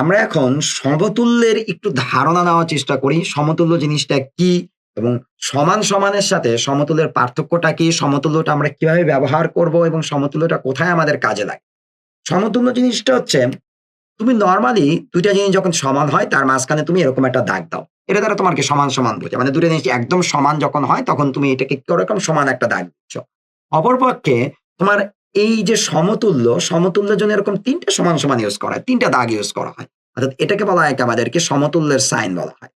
আমরা এখন সমতুল্যের একটু ধারণা নেওয়ার চেষ্টা করি। সমতুল্য জিনিসটা কি? এবং সমান সমানের সাথে সমতুল্যের পার্থক্যটা কি? সমতুল্যটা আমরা কিভাবে ব্যবহার করব এবং সমতুল্যটা কোথায় আমাদের কাজে লাগে? সমতুল্য জিনিসটা হচ্ছে তুমি নরমালি ২ টা জিনিস যখন সমান হয় তার মাঝখানে তুমি এরকম একটা দাগ দাও। এটা দ্বারা তোমার কি সমান, সমান বোঝায়। মানে ২ টা জিনিস একদম সমান যখন হয় তখন তুমি এটাকে কি ওরকম সমান একটা দাগ দিচ্ছ। অপরপক্ষে তোমার এই যে সমতুল্য, সমতুল্যের জন্য এরকম ৩ টা সমান, সমান ইউজ করা হয়। ৩ টা দাগ ইউজ করা হয়। অর্থাৎ এটাকে বলা হয় কি আমাদেরকে সমতুল্যের সাইন বলা হয়।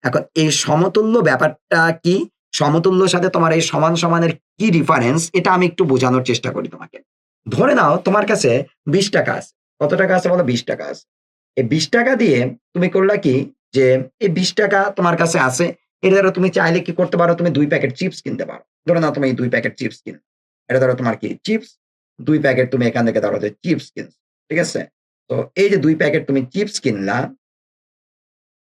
এখন এই সমতুল্য ব্যাপারটা কি? সমতুল্যর সাথে তোমার এই সমান, সমানের কি ডিফারেন্স? এটা আমি একটু বোঝানোর চেষ্টা করি তোমাকে। ধরে নাও তোমার কাছে ৳২০ আছে। কত টাকা আছে বলো? ৳২০ আছে। এই ৳২০ দিয়ে তুমি করলা কি? যে এই ৳২০ তোমার কাছে আছে। এটা দ্বারা তুমি চাইলে কি করতে পারো? তুমি ২ প্যাকেট চিপস কিনতে পারো। ধরে নাও তুমি এই ২ প্যাকেট চিপস কিনলে। এটা ধরো তোমার কি? চিপস। ২ প্যাকেট তুমি এখান থেকে ধরো যে চিপস কিনছো। ঠিক আছে? তো এই যে ২ প্যাকেট তুমি চিপস কিনলা,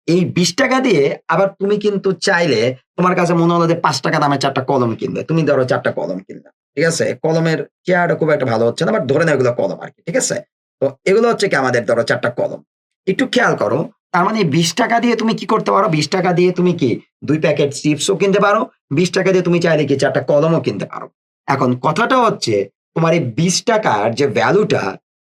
এই ৳২০ দিয়ে আবার তুমি কিন্তু চাইলে তোমার কাছে মনে হলো যে ৳৫ দামের ৪ টা কলম কিনবে। তুমি ধরো ৪ টা কলম কিনলা। ঠিক আছে? কলমের চেহারাটা খুব একটা ভালো হচ্ছে না। বাট ধরে নাও এগুলো কলম আরকি। ঠিক আছে? তো এগুলো হচ্ছে কি আমাদের ধরো ৪ টা কলম। একটু খেয়াল করো। তার মানে ৳২০ দিয়ে তুমি কি করতে পারো? ৳২০ দিয়ে তুমি কি ২ প্যাকেট চিপসও কিনতে পারো। ৳২০ দিয়ে তুমি চাইলে কি ৪ টা কলমও কিনতে পারো। এখন কথাটা হচ্ছে তোমার এই ৳২০ র যে ভ্যালুটা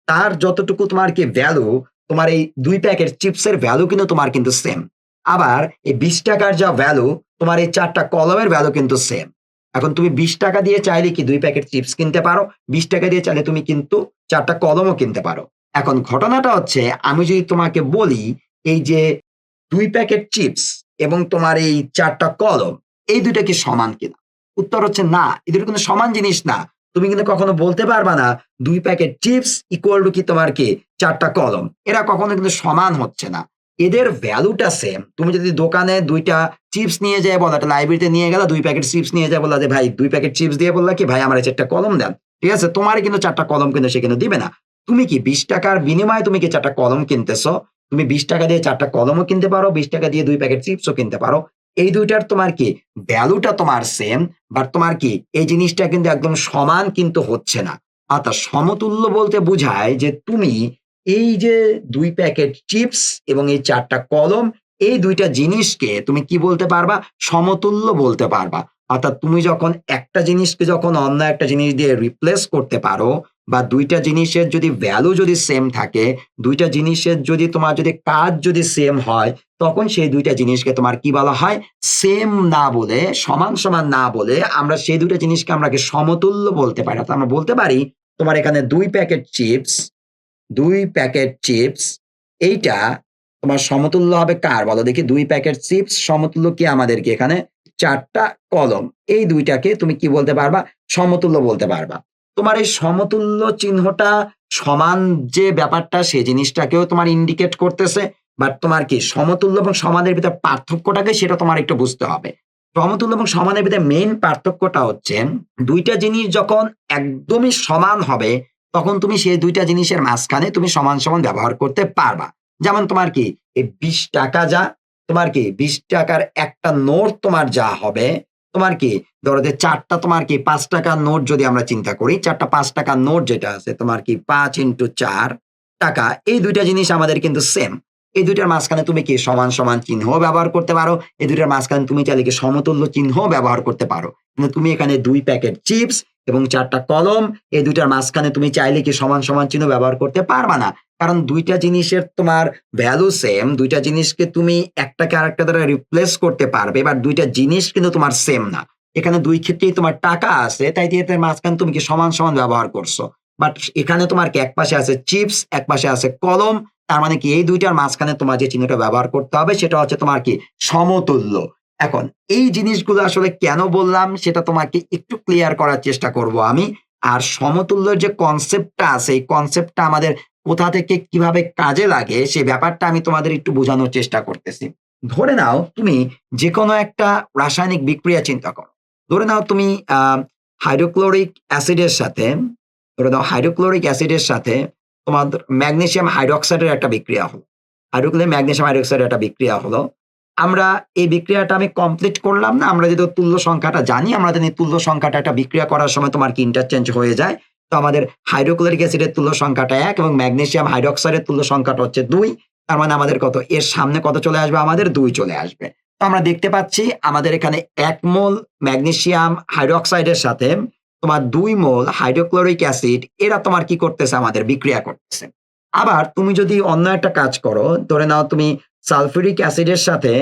তার যতটুকু তোমার কি ভ্যালু তোমার এই ২ প্যাকেট চিপসের ভ্যালু কিন্তু তোমার কিন্তু সেম। আবার এই ৳২০ র যা ভ্যালু তোমার এই ৪ টা কলমের ভ্যালু কিন্তু সেম। এখন তুমি ৳২০ দিয়ে চাইলে কি ২ প্যাকেট চিপস কিনতে পারো। ৳২০ দিয়ে চাইলে তুমি কিন্তু ৪ টা কলমও কিনতে পারো। এখন ঘটনাটা হচ্ছে আমি যদি তোমাকে বলি এই যে ২ প্যাকেট চিপস এবং তোমার এই ৪ টা কলম এই ২ টা কি সমান কিনা? উত্তর হচ্ছে না। এই ২ টো কিন্তু সমান জিনিস না। তুমি কিন্তু কখনো বলতে পারবা না ২ প্যাকেট চিপস ইকুয়াল টু কি তোমার কি ৪ টা কলম। এরা কখনো কিন্তু সমান হচ্ছে না। এদের ভ্যালুটা সেম। তুমি যদি দোকানে ২ টা চিপস নিয়ে যেয়ে বলো, একটা লাইব্রেরিতে নিয়ে গেলা ২ প্যাকেট চিপস নিয়ে যেয়ে বললা যে, "ভাই ২ প্যাকেট চিপস দিয়ে বললা কি ভাই আমারে ৪ টা কলম দেন।" ঠিক আছে? তোমারে কিন্তু ৪ টা কলম কিন্তু সে কিন্তু দিবে না। তুমি কি ৳২০ র বিনিময়ে তুমি কি ৪ টা কলম কিনতেছো। তুমি ৳২০ দিয়ে ৪ টা কলমও কিনতে পারো, ৳২০ দিয়ে ২ প্যাকেট চিপসও কিনতে পারো। এই ২ টার তোমার কি ভ্যালুটা তোমার সেম, বাট তোমার কি এই জিনিসটা কিন্তু একদম সমান কিন্তু হচ্ছে না। অর্থাৎ সমতুল্য বলতে বুঝায় যে তুমি এই যে ২ প্যাকেট চিপস এবং এই ৪ টা কলম এই ২ টা জিনিসকে তুমি কি বলতে পারবা? সমতুল্য বলতে পারবা। অর্থাৎ তুমি যখন একটা জিনিসকে যখন অন্য একটা জিনিস দিয়ে রিপ্লেস করতে পারো বা ২ টা জিনিসের যদি ভ্যালু যদি সেম থাকে, ২ টা জিনিসের যদি তোমার যদি কাজ যদি সেম হয়, তখন সেই ২ টা জিনিসকে তোমার কি বলা হয়? সেম না বলে, সমান, সমান না বলে আমরা সেই ২ টা জিনিসকে আমরা কি সমতুল্য বলতে পারি। অর্থাৎ আমরা বলতে পারি তোমার এখানে ২ প্যাকেট চিপস এইটা তোমার সমতুল্য হবে কার বলো দেখি? ২ প্যাকেট চিপস সমতুল্য কি আমাদেরকে এখানে ৪ টা কলম। এই ২ টাকে তুমি কি বলতে পারবা? সমতুল্য বলতে পারবা। তোমার এই সমতুল্য চিহ্নটা সমান যে ব্যাপারটা সে জিনিসটাকেও তোমার ইন্ডিকেট করতেছে। বাট তোমার কি সমতুল্য এবং সমানের ভিতরে পার্থক্যটাকে সেটা তোমার একটু বুঝতে হবে। সমতুল্য এবং সমানের ভিতরে মেইন পার্থক্যটা হচ্ছে ২ টা জিনিস যখন একদমই সমান হবে তখন তুমি সেই ২ টা জিনিসের মাঝখানে তুমি সমান, সমান ব্যবহার করতে পারবা। যেমন তোমার কি এই ৳২০ যা, তোমার কি ৳২০ র একটা নোট তোমার যা হবে, তোমার কি ধরো যে ৪ টা তোমার কি ৳৫ নোট যদি আমরা চিন্তা করি, ৪ টা ৳৫ নোট যেটা আছে তোমার কি ৫ ইন্টু ৪ টাকা এই ২ টা জিনিস আমাদের কিন্তু সেম। এই ২ টার মাঝখানে তুমি কি সমান, সমান চিহ্নও ব্যবহার করতে পারো। এই ২ টার মাঝখানে তুমি চাইলে কি সমতুল্য চিহ্নও ব্যবহার করতে পারো। কিন্তু তুমি এখানে ২ প্যাকেট চিপস এবং ৪ টা কলম এই ২ টার মাঝখানে তুমি চাইলে কি সমান, সমান চিহ্ন ব্যবহার করতে পারবা না। কারণ ২ টা জিনিসের তোমার ভ্যালু সেম। ২ টা জিনিসকে তুমি একটাকে আরেকটা দ্বারা রিপ্লেস করতে পারবে। বাট ২ টা জিনিস কিন্তু তোমার সেম না। এখানে ২ ক্ষেত্রেই তোমার টাকা আছে। তাই এটার মাঝখানে তুমি কি সমান, সমান ব্যবহার করছো। বাট এখানে তোমার কি একপাশে আছে চিপস, একপাশে আছে কলম। তার মানে কি এই ২ টার মাঝখানে তোমার যে চিহ্নটা ব্যবহার করতে হবে সেটা হচ্ছে তোমার কি সমতুল্য। এখন এই জিনিসগুলো আসলে কেন বললাম সেটা তোমাকে একটু ক্লিয়ার করার চেষ্টা করব আমি। আর সমতুল্যের যে কনসেপ্টটা আছে এই কনসেপ্টটা আমাদের কোথা থেকে কিভাবে কাজে লাগে সে ব্যাপারটা আমি তোমাদের একটু বোঝানোর চেষ্টা করতেছি। ধরে নাও তুমি যেকোনো একটা রাসায়নিক বিক্রিয়া চিন্তা করো। ধরে নাও তুমি আ হাইড্রোক্লোরিক অ্যাসিডের সাথে ধরে নাও হাইড্রোক্লোরিক অ্যাসিডের সাথে তোমার ম্যাগনেসিয়াম হাইড্রোক্সাইডের একটা বিক্রিয়া হলো। হাইড্রোক্লোরিক ম্যাগনেসিয়াম হাইড্রোক্সাইডের একটা বিক্রিয়া হলো। আমরা এই বিক্রিয়াটা আমি কমপ্লিট করলাম না। আমরা যেহেতু তুল্য সংখ্যাটা জানি, আমরা জানি তুল্য সংখ্যাটা একটা বিক্রিয়া করার সময় তোমার কি ইন্টারচেঞ্জ হয়ে যায়। তো আমাদের হাইড্রোক্লোরিক অ্যাসিডের তুল্য সংখ্যাটা ১ এবং ম্যাগনেসিয়াম হাইড্রোক্সাইডের তুল্য সংখ্যাটা হচ্ছে ২। তার মানে আমাদের কত, এর সামনে কত চলে আসবে, আমাদের 2 চলে আসবে। তো আমরা দেখতে পাচ্ছি আমাদের এখানে 1 মোল ম্যাগনেসিয়াম হাইড্রোক্সাইডের সাথে তোমার 2 মোল হাইড্রোক্লোরিক অ্যাসিড এরা তোমার কি করতেছে, আমাদের বিক্রিয়া করতেছে। আবার তুমি যদি অন্য একটা কাজ করো, ধরে নাও তুমি সালফিউরিক অ্যাসিডের সাথে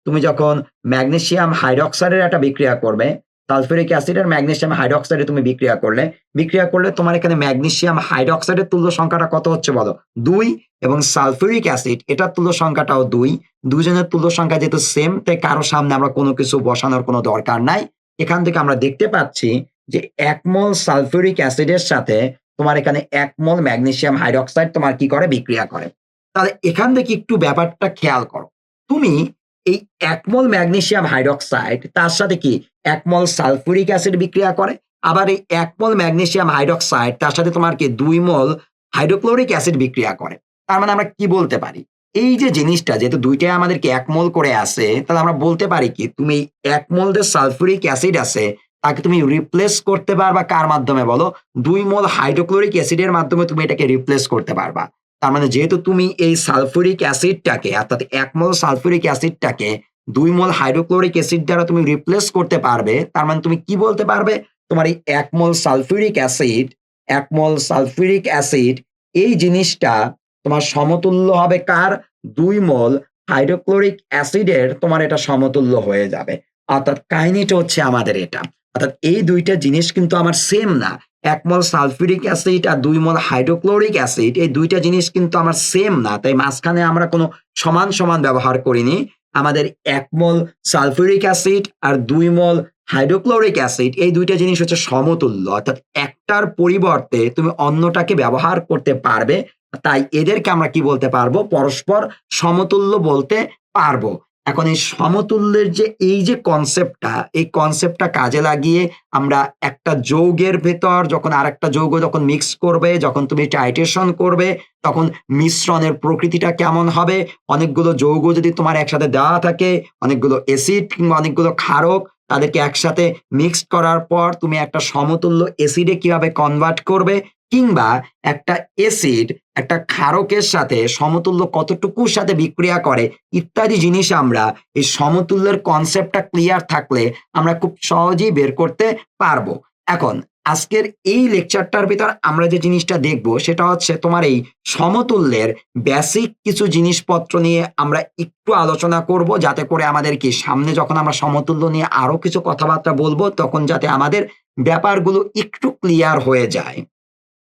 তুমি যখন ম্যাগনেসিয়াম হাইড্রোক্সাইডের একটা বিক্রিয়া করবে, সালফিউরিক অ্যাসিড আর ম্যাগনেসিয়াম হাইড্রোক্সাইডে তুমি বিক্রিয়া করলে তোমার এখানে ম্যাগনেসিয়াম হাইড্রোক্সাইডের তুল্য সংখ্যাটা কত হচ্ছে বলো, 2, এবং সালফিউরিক অ্যাসিড এটার তুল্য সংখ্যাটাও 2। দুজনের তুল্য সংখ্যা যেহেতু সেম, তাই কারো সামনে আমরা কোনো কিছু বসানোর কোনো দরকার নাই। এখান থেকে আমরা দেখতে পাচ্ছি যে 1 মোল সালফিউরিক অ্যাসিডের সাথে তোমার এখানে 1 মোল ম্যাগনেসিয়াম হাইড্রোক্সাইড তোমার কি করে, বিক্রিয়া করে। তাহলে এখান থেকে একটু ব্যাপারটা খেয়াল করো, তুমি এই 1 মোল ম্যাগনেসিয়াম হাইড্রোক্সাইড তার সাথে কি 1 মোল সালফিউরিক অ্যাসিড বিক্রিয়া করে, আবার এই 1 মোল ম্যাগনেসিয়াম হাইড্রোক্সাইড তার সাথে তোমার কি 2 মোল হাইড্রোক্লোরিক অ্যাসিড বিক্রিয়া করে। তার মানে আমরা কি বলতে পারি, এই যে জিনিসটা যেহেতু দুইটাই আমাদেরকে 1 মোল করে আসে, তাহলে আমরা বলতে পারি কি তুমি 1 মোল যে সালফিউরিক অ্যাসিড আছে তাকে তুমি রিপ্লেস করতে পারবা কার মাধ্যমে বলো, 2 মোল হাইড্রোক্লোরিক অ্যাসিডের মাধ্যমে তুমি এটাকে রিপ্লেস করতে পারবা। তার মানে যেহেতু তুমি এই সালফিউরিক অ্যাসিডটাকে অর্থাৎ 1 মোল সালফিউরিক অ্যাসিডটাকে 2 মোল হাইড্রোক্লোরিক অ্যাসিড দ্বারা তুমি রিপ্লেস করতে পারবে, তার মানে তুমি কি বলতে পারবে, তোমার এই 1 মোল সালফিউরিক অ্যাসিড 1 মোল সালফিউরিক অ্যাসিড এই জিনিসটা তোমার সমতুল্য হবে কার, 2 মোল হাইড্রোক্লোরিক অ্যাসিডের তোমার এটা সমতুল্য হয়ে যাবে। অর্থাৎ কাহিনীটা হচ্ছে আমাদের এটা, অর্থাৎ এই দুইটা জিনিস কিন্তু আমার সেম না। 1 মোল সালফিউরিক অ্যাসিড আর 2 মোল হাইড্রোক্লোরিক অ্যাসিড এই দুইটা জিনিস কিন্তু আমার সেম না, তাই মাঝখানে আমরা কোনো সমান সমান ব্যবহার করিনি। আমাদের 1 মোল সালফিউরিক অ্যাসিড আর 2 মোল হাইড্রোক্লোরিক অ্যাসিড এই দুইটা জিনিস হচ্ছে সমতুল্য, অর্থাৎ একটার পরিবর্তে তুমি অন্যটাকে ব্যবহার করতে পারবে, তাই এদেরকে আমরা কি বলতে পারবো, পরস্পর সমতুল্য বলতে পারবো। এখন এই সমতুল্যের যে এই যে কনসেপ্টটা, এই কনসেপ্টটা কাজে লাগিয়ে আমরা একটা যৌগের ভেতর যখন আরেকটা যৌগ যখন মিক্স করবে, যখন তুমি টাইট্রেশন করবে, তখন মিশ্রণের প্রকৃতিটা কেমন হবে, অনেকগুলো যৌগ যদি তোমার একসাথে দেওয়া থাকে, অনেকগুলো অ্যাসিড কিংবা অনেকগুলো ক্ষারক, তাদেরকে একসাথে মিক্সড করার পর তুমি একটা সমতুল্য অ্যাসিডে কিভাবে কনভার্ট করবে, কিংবা একটা অ্যাসিড একটা ক্ষারকের সাথে সমতুল্য কতটুকুর সাথে বিক্রিয়া করে, ইত্যাদি জিনিস আমরা এই সমতুল্যের কনসেপ্টটা ক্লিয়ার থাকলে আমরা খুব সহজেই বের করতে পারবো। এখন আজকের এই লেকচারটার ভিতর আমরা যে জিনিসটা দেখব সেটা হচ্ছে তোমার এই সমতুল্যের বেসিক কিছু জিনিসপত্র নিয়ে আমরা একটু আলোচনা করব, যাতে করে আমাদের কি সামনে যখন আমরা সমতুল্য নিয়ে আরো কিছু কথাবার্তা বলবো তখন যাতে আমাদের ব্যাপারগুলো একটু ক্লিয়ার হয়ে যায়।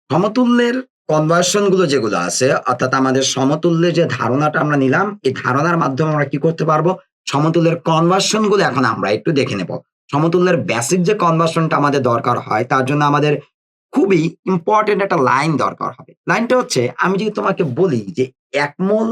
সমতুল্যের কনভার্সন গুলো যেগুলো আছে, অর্থাৎ আমাদের সমতুল্যের যে ধারণাটা আমরা নিলাম, এই ধারণার মাধ্যমে আমরা কি করতে পারবো, সমতুল্যের কনভার্সন গুলো এখন আমরা একটু দেখে নেব। সমতুল্যের বেসিক যে কনভার্সনটা আমাদের দরকার হয়, তার জন্য আমাদের খুবই ইম্পর্টেন্ট একটা লাইন দরকার হবে। লাইনটা হচ্ছে, আমি যদি তোমাকে বলি যে 1 মোল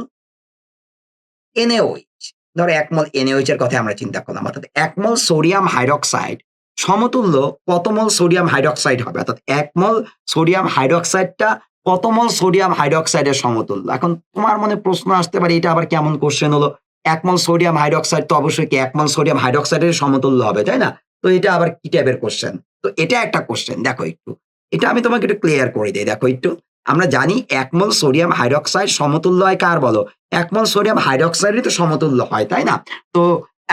NaOH, ধরো 1 মোল NaOH এর কথা আমরা চিন্তা করলাম, অর্থাৎ 1 মোল সোডিয়াম হাইড্রোক্সাইড সমতুল্য কত মোল সোডিয়াম হাইড্রোক্সাইড হবে, অর্থাৎ 1 মোল সোডিয়াম হাইড্রোক্সাইডটা কত মোল সোডিয়াম হাইড্রোক্সাইডের সমতুল্য। এখন তোমার মনে প্রশ্ন আসতে পারে, এটা আবার কেমন কোশ্চেন হলো, 1 মোল সোডিয়াম হাইড্রোক্সাইড তো অবশ্যই কি 1 মোল সোডিয়াম হাইড্রোক্সাইডের সমতুল্য হবে, তাই না? তো এটা আবার কি টাইপের কোশ্চেন? তো এটা একটা কোশ্চেন, দেখো একটু এটা আমি তোমাকে একটু ক্লিয়ার করে দিই। দেখো একটু, আমরা জানি 1 মোল সোডিয়াম হাইড্রোক্সাইড সমতুল্য হয় কার বলো, 1 মোল সোডিয়াম হাইড্রোক্সাইডই তো সমতুল্য হয়, তাই না? তো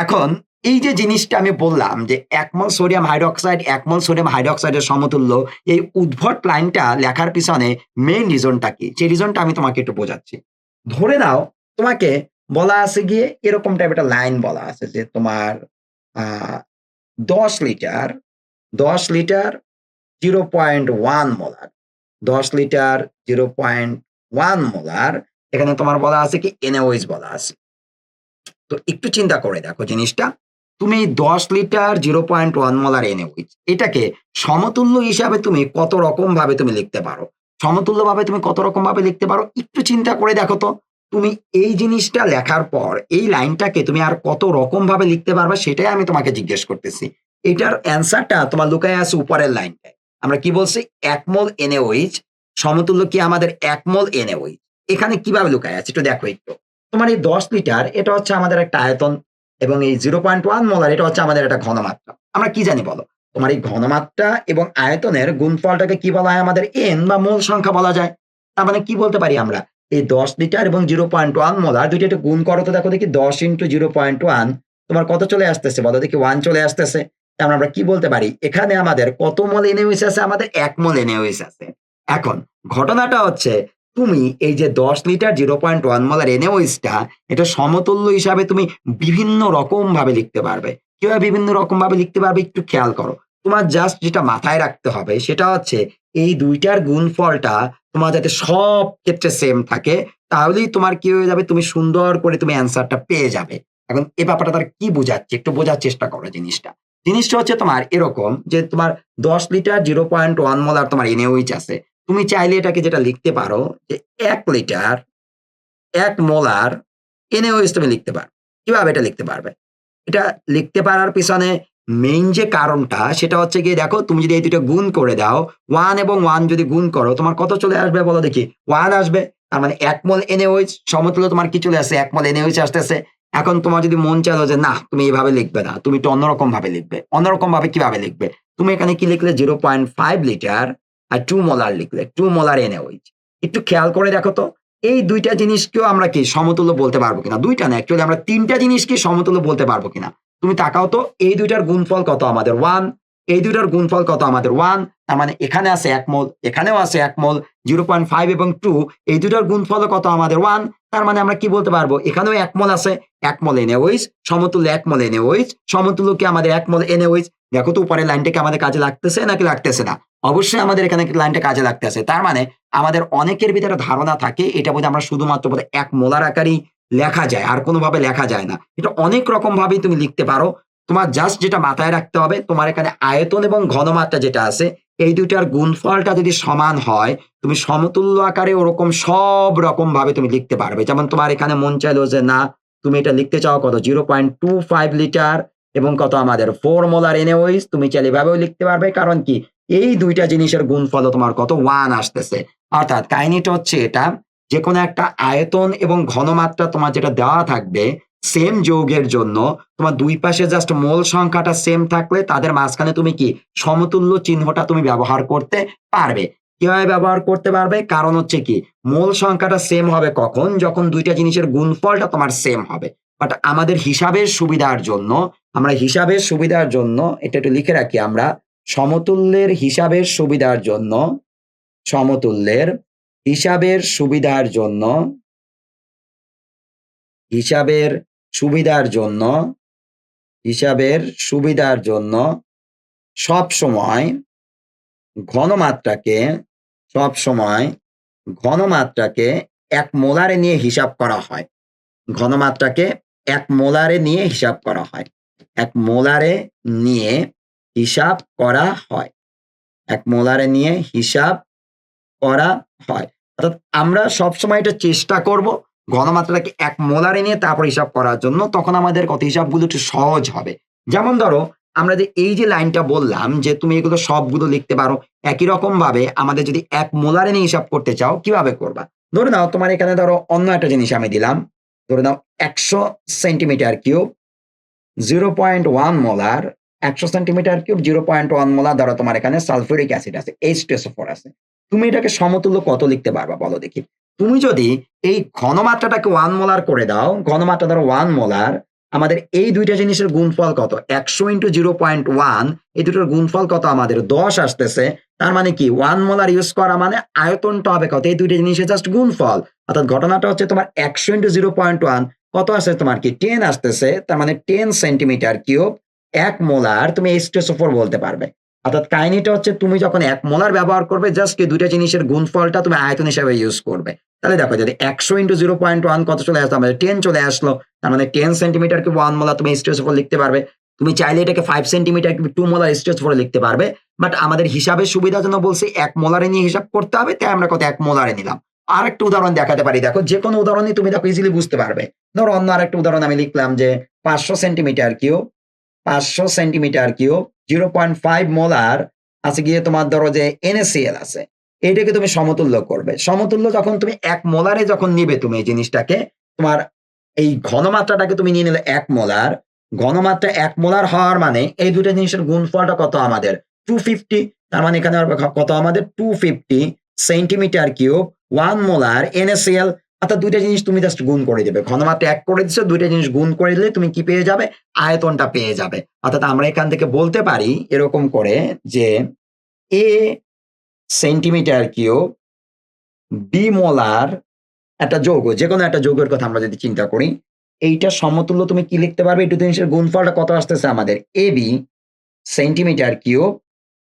এখন এই যে জিনিসটা আমি বললাম যে 1 mole sodium hydroxide 1 mole sodium হাইড্রোক্সাইডের সমতুল্য, এই উদ্ভট লাইনটা লেখার পিছনে মেইন রিজনটা কি, সেই রিজনটা আমি তোমাকে একটু বোঝাচ্ছি। ধরে নাও তোমাকে বলা আছে গিয়ে এরকম টাইপ একটা লাইন বলা আছে যে তোমার 10 লিটার 0.1 মোলার 10 লিটার 0.1 মোলার এখানে তোমার বলা আছে কি NaOH বলা আছে। তো একটু চিন্তা করে দেখো জিনিসটা, তুমি 10 লিটার 0.1 মোলার NaOH এটাকে সমতুল্য হিসাবে তুমি কত রকম ভাবে তুমি লিখতে পারো, সমতুল্য ভাবে তুমি কত রকম ভাবে লিখতে পারো, একটু চিন্তা করে দেখো তো। তুমি এই জিনিসটা লেখার পর এই লাইনটাকে তুমি আর কত রকম ভাবে লিখতে পারবে, সেটাই আমি তোমাকে জিজ্ঞেস করতেছি। এটার অ্যান্সারটা তোমার লুকায় আছে উপরের লাইনটায়। আমরা কি বলছি, 1 মোল NaOH সমতুল্য কি আমাদের 1 মোল NaOH, এখানে কিভাবে লুকায় আছে একটু দেখো একটু। তোমার এই 10 লিটার এটা হচ্ছে আমাদের একটা আয়তন, এবং এই 0.1 মোলার এটা হচ্ছে আমাদের একটা ঘনমাত্রা। আমরা কি জানি বলো, তোমার এই ঘনমাত্রা এবং আয়তনের গুণফলটাকে কি বলা হয়, আমাদের n বা মোল সংখ্যা বলা যায়। তার মানে কি বলতে পারি আমরা, এই 10 লিটার এবং 0.1 মোলার দুইটা একটু গুণ করো তো, দেখো দেখি 10 ইন্টু 0.1 তোমার কত চলে আসতেছে বলো দেখি? 1 চলে আসতেছে। তার মানে আমরা কি বলতে পারি, এখানে আমাদের কত মোল এনএইচ আছে? আমাদের 1 মোল এনএইচ আছে। এখন ঘটনাটা হচ্ছে, তুমি এই যে 10 লিটার 0.1 মোলার এনএইচটা, এটা সমতুল্য হিসাবে তুমি বিভিন্ন রকম ভাবে লিখতে পারবে। কিভাবে বিভিন্ন রকম ভাবে লিখতে পারবে একটু খেয়াল করো। তোমার জাস্ট যেটা মাথায় রাখতে হবে সেটা হচ্ছে, এই দুইটার গুণফলটা তোমার যাতে সব ক্ষেত্রে সেম থাকে, তাহলেই তোমার কি হয়ে যাবে, তুমি সুন্দর করে তুমি অ্যান্সারটা পেয়ে যাবে। এখন এই ব্যাপারটা তার কি বোঝাচ্ছে একটু বোঝার চেষ্টা করো। জিনিসটা হচ্ছে তোমার এরকম যে, তোমার 10 লিটার 0.1 মোলার তোমার এনএইচ আছে। তুমি চাইলে এটাকে যেটা লিখতে পারো যে 1 লিটার 1 মোলার এনএইচ তুমি লিখতে পারো। কিভাবে এটা লিখতে পারবে? এটা লিখতে পারার পিছনে মেইন যে কারণটা সেটা হচ্ছে গিয়ে, দেখো তুমি যদি এই দুটো গুণ করে দাও, 1 এবং 1 যদি গুণ করো তোমার কত চলে আসবে বলো দেখি? 1 আসবে। তার মানে 1 মোল এনএইচ সমতুল্য তোমার কি চলে আসছে? 1 মোল এনএইচ আসতেছে। এখন তোমার যদি মন চাইলো যে না তুমি এইভাবে লিখবে না, তুমি একটু অন্যরকম ভাবে লিখবে। অন্যরকম ভাবে কিভাবে লিখবে? তুমি এখানে কি লিখলে? 0.5 লিটার আর 2 মোলার লিখলে। 2 মোলার এনএইচ। একটু খেয়াল করে দেখো তো, এই দুইটা জিনিসকেও আমরা কি সমতুল্য বলতে পারবো কিনা? দুইটা না, অ্যাকচুয়ালি আমরা 3টা জিনিসকে সমতুল্য বলতে পারবো কিনা? তুমি তাকাও তো, এই দুইটার গুণফল কত? আমাদের 1। এই দুইটার গুণফল কত? আমাদের 1। তার মানে এখানে আছে 1 মোল, এখানেও আছে 1 মোল। 0.5 এবং 2 এই দুইটার গুণফল কত? আমাদের 1। তার মানে আমরা কি বলতে পারবো? এখানেও 1 মোল আছে। 1 মোল এনএইচ সমতুল্য 1 মোল এনএইচ সমতুল্য কি আমাদের 1 মোল এনএইচ। দেখো তো উপরের লাইনটা কি আমাদের কাজে লাগতেছে নাকি লাগতেছে না? অবশ্যই আমাদের এখানে লাইনটা কাজে লাগতেছে। তার মানে আমাদের অনেকের ভিতরে ধারণা থাকে এটা বোধহয় আমরা শুধুমাত্র 1 মোলার আকারেই লেখা যায়, আর কোনোভাবে লেখা যায় না। এটা অনেক রকম ভাবেই তুমি লিখতে পারো। তোমার জাস্ট যেটা মাথায় রাখতে হবে, তোমার এখানে আয়তন এবং ঘনমাত্রা যেটা আছে, এই দুইটার গুণফলটা যদি সমান হয়, তুমি সমতুল্য আকারে ওরকম সব রকম ভাবে তুমি লিখতে পারবে। যেমন তোমার এখানে মন চাইলো যে না, তুমি এটা লিখতে চাও কত? 0.25 লিটার এবং কত? আমাদের 4 মোলার এনএইচ। তুমি চাইলে এভাবেও লিখতে পারবে। কারণ কি, এই দুইটা জিনিসের গুণফল তোমার কত? 1 আসতেছে। অর্থাৎ কাহিনীটা হচ্ছে এটা, যে কোনো একটা আয়তন এবং ঘনমাত্রা তোমার যেটা দেওয়া থাকবে সেম যৌগের জন্য, তোমার দুই পাশে জাস্ট মোল সংখ্যাটা সেম থাকলে তাদের মাঝখানে তুমি কি সমতুল্য চিহ্নটা তুমি ব্যবহার করতে পারবে। কিভাবে ব্যবহার করতে পারবে? কারণ হচ্ছে কি, মোল সংখ্যাটা সেম হবে কখন? যখন দুইটা জিনিসের গুণফলটা তোমার সেম হবে। বাট আমাদের হিসাবের সুবিধার জন্য, এটা একটু লিখে রাখি আমরা, সমতুল্যের হিসাবের সুবিধার জন্য, সমতুল্যের হিসাবের সুবিধার জন্য, হিসাবের সুবিধার জন্য, হিসাবের সুবিধার জন্য সব সময় ঘনমাত্রাকে, সব সময় ঘনমাত্রাকে 1 মোলারে নিয়ে হিসাব করা হয়। ঘনমাত্রাকে 1 মোলারে নিয়ে হিসাব করা হয়। 1 মোলারে নিয়ে হিসাব করা হয়। 1 মোলারে নিয়ে হিসাব করা হয়। অর্থাৎ আমরা সবসময় এটা চেষ্টা করব ঘনমাত্রাটাকে 1 মোলারে নিয়ে তারপর হিসাব করার জন্য। তখন আমাদের কত হিসাবগুলো একটু সহজ হবে। যেমন ধরো, আমরা যে এই যে লাইনটা বললাম যে তুমি এগুলো সবগুলো লিখতে পারো। একই রকম ভাবে আমাদের যদি 1 মোলারে নিয়ে হিসাব করতে চাও, কিভাবে করবা? ধরে নাও তোমার এখানে ধরো অন্য একটা জিনিস আমি দিলাম। ধরে নাও 100 centimetre cube 0.1 molar, 100 centimetre cube 0.1 molar ধরো তোমার এখানে সালফিউরিক অ্যাসিড আছে, H2SO4 আছে। তুমি এটাকে সমতুল্য কত লিখতে পারবা বলো দেখি? তুমি যদি এই ঘনমাত্রাটাকে 1 মোলার করে দাও, ঘনমাত্রা ধরো 1 মোলার, আমাদের এই দুইটা জিনিসের গুণফল কত? 100 ইন্টু 0.1, এই দুটোর গুণফল কত? আমাদের 10 আসতেছে। তার মানে কি, 1 মোলার ইউজ করা মানে আয়তনটা হবে কত? এই দুইটা জিনিসের জাস্ট গুণফল। অর্থাৎ ঘটনাটা হচ্ছে তোমার 100 ইন্টু 0.1 কত আসে? তোমার কি 10 আসতেছে। তার মানে 10 সেন্টিমিটার কিউব 1 মোলার তুমি H2SO4 বলতে পারবে। অর্থাৎ কাহিনীটা হচ্ছে, তুমি যখন 1 মোলার ব্যবহার করবে, জাস্ট এই দুইটা জিনিসের গুণফলটা তুমি আয়তন হিসেবে ইউজ করবে। তাহলে দেখো, যদি 100 ইন্টু 0.1 কত চলে আসলো? আমাদের 10 চলে আসলো। তার মানে 10 সেন্টিমিটার কিউব 1 মোলার তুমি H2SO4 লিখতে পারবে। তুমি চাইলে এটাকে 5 সেন্টিমিটার কিউব 2 মোলার H2SO4 লিখতে পারবে। বাট আমাদের হিসাবের সুবিধার জন্য বলছি 1 মোলারে নিয়ে হিসাব করতে হবে, তাই আমরা কত 1 মোলারে নিলাম। আরেকটা উদাহরণ দেখাতে পারি। দেখো, যে কোনো উদাহরণই তুমি দেখো ইজিলি বুঝতে পারবে। ধরো অন্য আরেকটা উদাহরণ আমি লিখলাম যে 500 centimetre cube 500 centimetre cube 0.5 molar আছে গিয়ে তোমার ধরো যে NaCl আছে। এইটাকে তুমি সমতুল্য করবে। সমতুল্য যখন তুমি 1 মোলারে যখন নিবে, তুমি এই জিনিসটাকে, তোমার এই ঘনমাত্রাটাকে তুমি নিয়ে নিলে 1 মোলার। ঘনমাত্রা 1 মোলার হওয়ার মানে এই দুটো জিনিসের গুণফলটা কত? আমাদের 250। তার মানে এখানে কত? আমাদের 250 সেন্টিমিটার কিউব 1 মোলার NaCl, অর্থাৎ দুইটা জিনিস তুমি জাস্ট গুণ করে দিবে। ঘনমাত্রা এক করে দিছো, দুইটা জিনিস গুণ করে দিলে তুমি কি পেয়ে যাবে? আয়তনটা পেয়ে যাবে। অর্থাৎ আমরা এখান থেকে বলতে পারি এরকম করে যে A centimetre cube B molar একটা যৌগ, যেকোনো একটা যৌগের কথা আমরা যদি চিন্তা করি, এইটা সমতুল্য তুমি কি লিখতে পারবে? এই দুটো জিনিসের গুণফলটা কত আসতেছে আমাদের? AB সেন্টিমিটার কিউব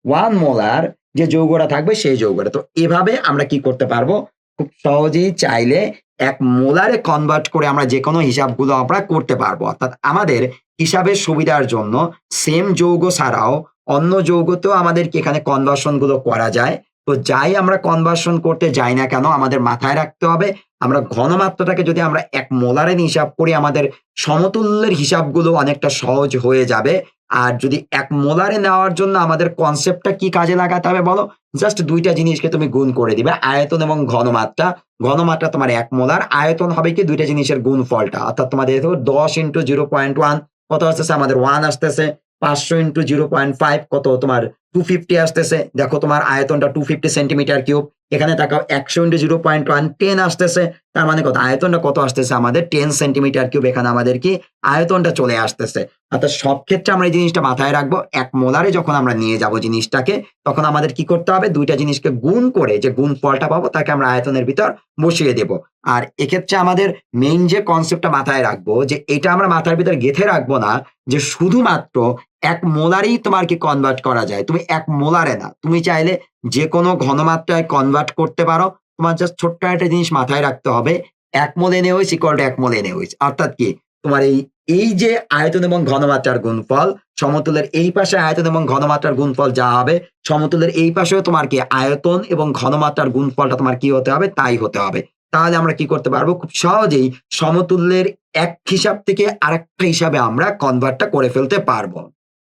1 মোলার যে যৌগটা থাকবে সেই যৌগটা। তো এভাবে আমরা কি করতে পারবো? খুব সহজেই চাইলে 1 মোলারে কনভার্ট করে আমরা যেকোনো হিসাবগুলো আমরা করতে পারবো। অর্থাৎ আমাদের হিসাবের সুবিধার জন্য সেম যৌগ ছাড়াও অন্য যৌগতেও আমাদেরকে এখানে কনভার্সন গুলো করা যায়। তো যাই আমরা কনভার্সন করতে যাই না কেন, আমাদের মাথায় রাখতে হবে আমরা ঘনমাত্রাটাকে যদি আমরা 1 মোলারে হিসাব করি, আমাদের সমতুল্যের হিসাবগুলো অনেকটা সহজ হয়ে যাবে। আর যদি 1 মোলারে নেওয়ার জন্য আমাদের কনসেপ্টটা কি কাজে লাগাতে হবে বলো? জাস্ট ২ টা জিনিসকে তুমি গুণ করে দিবে। আয়তন এবং ঘনমাত্রা। ঘনমাত্রা তোমার 1 মোলার, আয়তন হবে কি ২ টা জিনিসের গুণফলটা। অর্থাৎ তোমাদের 10 × 0.1 কত আসতেছে? আমাদের 1 আসতেছে। 500 × 0.5 কত? তোমার 250 আসতেছে। দেখো তোমার আয়তনটা 250 সেন্টিমিটার কিউব। এখানে তাকাও 100 × 0.1 10 আসতেছে। তার মানে কত? আয়তনটা কত আসতেছে আমাদের? 10 সেন্টিমিটার কিউব। এখানে আমাদের কি আয়তনটা চলে আসতেছে। অর্থাৎ সব ক্ষেত্রে আমরা এই জিনিসটা মাথায় রাখবো। 1 মোলারে যখন আমরা নিয়ে যাব জিনিসটাকে, তখন আমাদের কি করতে হবে? ২ টা জিনিসকে গুণ করে যে গুণফলটা পাবো তাকে আমরা আয়তনের ভিতর বসিয়ে দেব। আর এক্ষেত্রে আমাদের মেইন যে কনসেপ্টটা মাথায় রাখবো, যে এটা আমরা মাথার ভিতর গেঁথে রাখবো না যে শুধুমাত্র 1 মোলারেই তোমার কি কনভার্ট করা যায়। তুমি 1 মোলারে না, তুমি চাইলে যেকোনো ঘনমাত্রায় কনভার্ট করতে পারো। তোমার জাস্ট ছোট্ট একটা জিনিস মাথায় রাখতে হবে, 1 মোল NaOH = 1 মোল NaOH। অর্থাৎ কি? তোমার এই যে আয়তন এবং ঘনমাত্রার গুণফল, সমতুলের এই পাশে আয়তন এবং ঘনমাত্রার গুণফল যা হবে, সমতুলের এই পাশেও তোমার কি আয়তন এবং ঘনমাত্রার গুণফলটা তোমার কি হতে হবে? তাই হতে হবে। তাহলে আমরা কি করতে পারবো? খুব সহজেই সমতুল্যের এক হিসাব থেকে আরেকটা হিসাবে আমরা কনভার্টটা করে ফেলতে পারবো।